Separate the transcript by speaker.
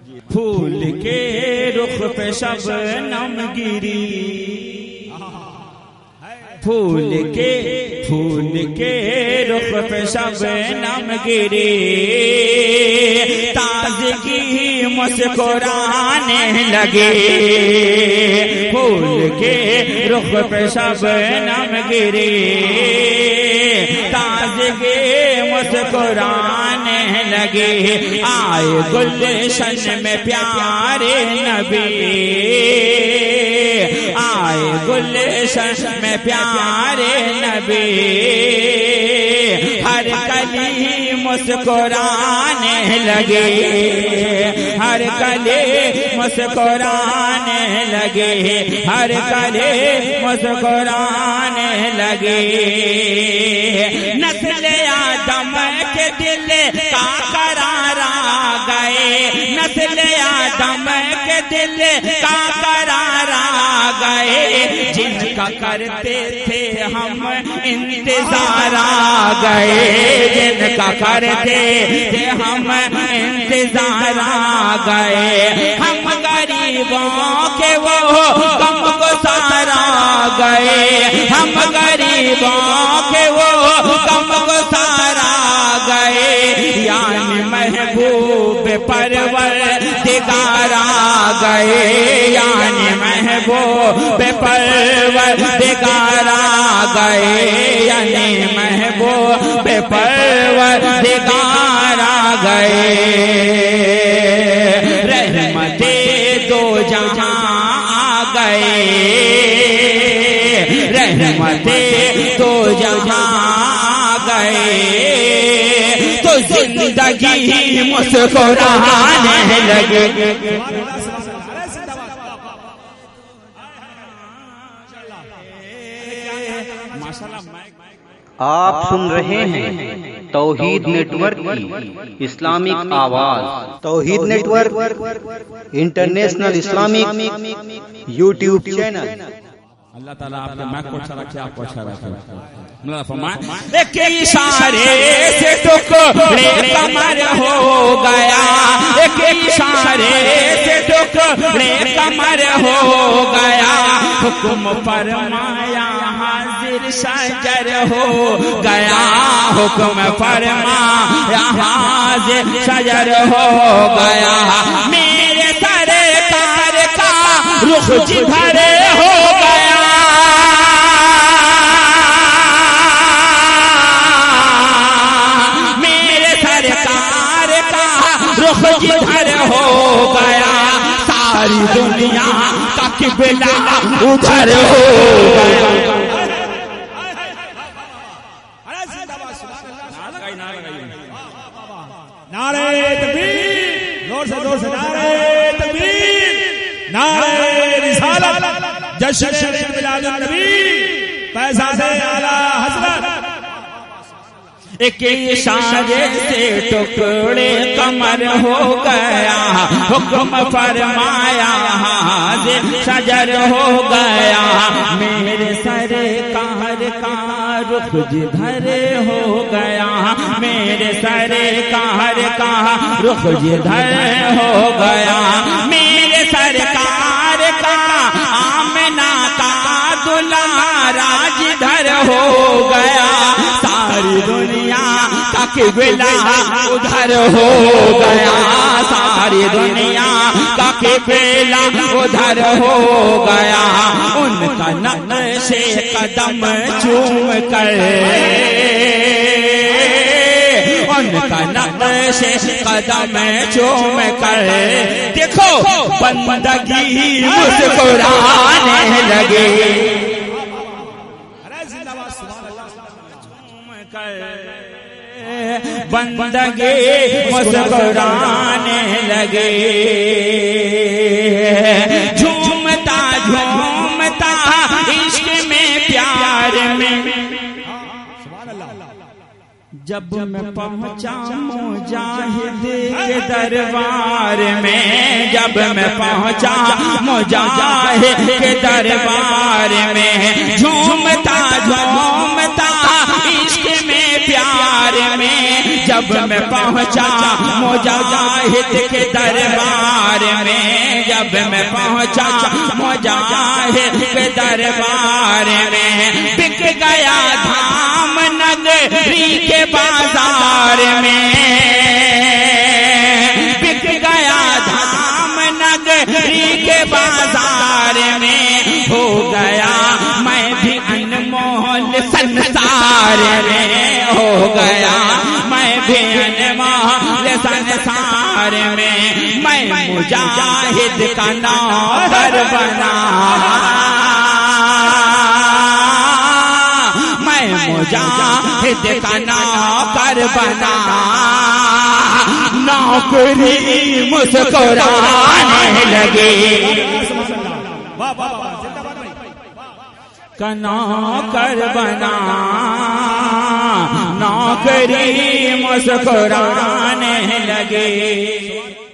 Speaker 1: پھول کے رخ پہ شبنم گری، پھول کے رخ پہ شبنم گری، تازگی مسکرانے لگے، پھول کے رخ پہ شبنم گری، تازگی مسکرانے لگے، آئے گلشن میں پیارے نبی، آئے گلشن میں پیارے نبی، ہر کلی مسکرانے لگے، ہر کلی مسکرانے لگے، ہر کلی مسکرانے لگے، نسل آدم کے دل کا قرار آ گئے، نسل آدم کے دل کا قرار آ گئے، جن کا کرتے تھے ہم انتظار آ گئے، جن کا کرتے تھے ہم انتظار آ گئے، ہم غریبوں کے وہ غم گسار آ گئے، ہم غریبوں کے وہ غم گسار آ گئے، یعنی محبوب پروردگار آ گئے، یعنی محبوب پروردگار آ گئے، یعنی محبوب پروردگار آ گئے، رحمت دو جہاں آ گئے، رحمت دو جہاں آ گئے، تو زندگی مسکرانے لگے۔
Speaker 2: آپ سن رہے ہیں توحید نیٹ ورک کی اسلامک آواز، Tauheed network international Islamic YouTube channel.
Speaker 1: Allah تعالیٰ آپ کے مائک کو اچھا رکھے، آپ کو اچھا رکھے۔ اللہ فرمائے ایک اشارے سے ٹکڑے کمر ہو گیا، ایک اشارے سے ٹکڑے کمر ہو گیا، حکم فرمایا حاضر شجر ہو گیا، حکم فرمایا حاضر شجر ہو گیا، میرے سرکار کا رخ جدھر ہو گیا، جدھر ہو گیا، ساری دنیا کا قبلہ ادھر ہو گیا۔
Speaker 3: نعرہ تکبیر، زور سے نعرہ تکبیر، نعرہ رسالت، جشن میلاد النبی، فیضان اعلی حضرت۔
Speaker 1: ایک اشارے سے ٹکڑے کمر ہو گیا، حکم فرمایا حاضر شجر ہو گیا، میرے سرکار کا رخ جدھر ہو گیا، میرے سرکار کا رخ جدھر ہو گیا، میرے سرکار کا آمنہ کا دلارا جدھر ہو گیا، ساری دنیا کا قبلہ ادھر ہو گیا، ساری دنیا کا قبلہ ادھر ہو گیا، ان کا نقش قدم چوم کر، ان کا نقش قدم چوم کر، دیکھو بندگی مسکرانے لگے، بندگی مسکرانے لگے، جھومتا جھومتا عشق میں پیار میں، جب میں پہنچا مجاہد کے دربار میں، جب میں پہنچا مجاہد کے دربار میں، جھومتا جھومتا عشق میں پیار میں، جب میں پہنچا مجاہد کے دربار میں جب میں پہنچا مجاہد کے دربار میں بک گیا دھام نگری کے بازار میں بک گیا دھام نگری کے بازار میں ہو گیا میں بھی انمول سنسار میں ہو گیا میں بھی انمول سنسار میں مجاہد کا نوکر بنا میں مجاہد کا نوکر بنا نوکری مسکرانے لگی کا نوکر بنا نوکری مسکرانے لگے